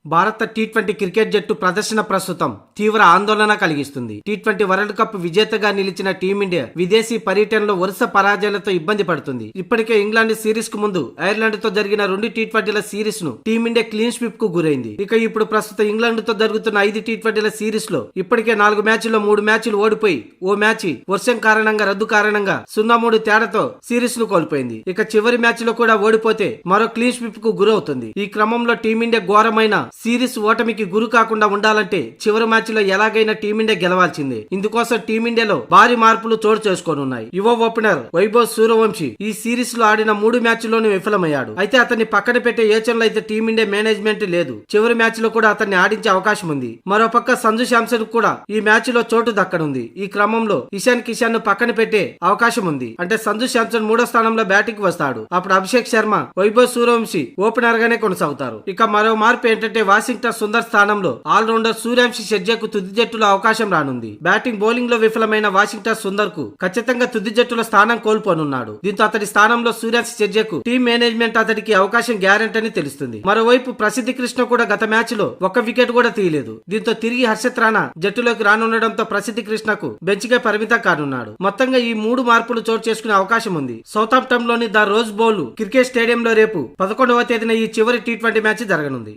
భారత T20 cricket జట్టు ప్రదర్శన ప్రస్తుతం తీవ్ర ఆందోళన కలిగిస్తుంది. టీ20 వరల్డ్ కప్ విజేతగా నిలిచిన టీమిండియా విదేశీ పర్యటనలో వరుస పరాజయాలతో ఇబ్బంది పడుతుంది. ఇప్పటికే ఇంగ్లాండ్ సిరీస్ కు ముందు ఐర్లాండ్ తో జరిగిన 2 టీ20ల సిరీస్ ను టీమిండియా క్లీన్ స్వీప్ కు గురైంది. ఇక ఇప్పుడు ప్రస్తుతం ఇంగ్లాండ్ తో జరుగుతున్న 5 టీ20ల సిరీస్ లో ఇప్పటికే 4 మ్యాచ్ల్లో 3 మ్యాచ్లు ఓడిపోయి ఓ మ్యాచ్ వర్షం కారణంగా రద్దు కారణంగా 0-3 తేడాతో సిరీస్ ను కోల్పోయింది. ఇక చివరి మ్యాచ్ లో కూడా ఓడిపోతే మరో క్లీన్ స్వీప్ కు గురవుతుంది. ఈ క్రమంలో టీమిండియా ఘోరమైన సిరీస్ ఓటమికి గురి కాకుండా ఉండాలంటే చివరి మ్యాచ్ లో ఎలాగైనా టీమిండియా గెలవాల్సిందే. ఇందుకోసం టీమిండియాలో భారీ మార్పులు చోటు చేసుకోనున్నాయి. యువ ఓపెనర్ వైభవ్ సూర్యవంశీ ఈ సిరీస్ లో ఆడిన 3 మ్యాచ్ల్లోనూ విఫలమయ్యాడు. అయితే అతన్ని పక్కన పెట్టే యోచనలో అయితే టీమిండియా మేనేజ్మెంట్ లేదు. చివరి మ్యాచ్ లో కూడా అతన్ని ఆడించే అవకాశం ఉంది. మరోపక్క సంజు శాంసన్ కూడా ఈ మ్యాచ్ లో చోటు దక్కనుంది. ఈ క్రమంలో ఇషాన్ కిషాన్ ను పక్కన పెట్టే అవకాశం ఉంది. అంటే సంజు శాంసన్ 3వ స్థానంలో బ్యాటింగ్ వస్తాడు. అప్పుడు అభిషేక్ శర్మ, వైభవ్ సూర్యవంశీ ఓపెనర్ గానే కొనసాగుతారు. ఇక మరో మార్పు ఏంటంటే వాషింగ్టన్ సుందర్ స్థానంలో ఆల్రౌండర్ సూర్యవంశీ షెడ్జేకు తుది జట్టులో అవకాశం రానుంది. బ్యాటింగ్ బౌలింగ్ లో విఫలమైన వాషింగ్టన్ సుందర్ కు ఖచ్చితంగా తుది జట్టులో స్థానం కోల్పోనున్నాడు. దీంతో అతడి స్థానంలో సూర్యవంశీ షెడ్జేకు టీం మేనేజ్మెంట్ అతడికి అవకాశం గ్యారెంటీ అని తెలుస్తుంది. మరోవైపు ప్రసిద్ధి కృష్ణ కూడా గత మ్యాచ్ లో ఒక్క వికెట్ కూడా తీయలేదు. దీంతో తిరిగి హర్షత్ రాణా జట్టులోకి రానుండడంతో ప్రసిద్ధి కృష్ణకు బెంచ్ గా పరిమితం కానున్నాడు. మొత్తంగా ఈ 3 మార్పులు చోటు చేసుకునే అవకాశం ఉంది. సౌతాంప్టన్ లోని ద రోజ్ బౌల్ క్రికెట్ స్టేడియంలో రేపు 11వ తేదీన ఈ చివరి టీ20 మ్యాచ్ జరగనుంది.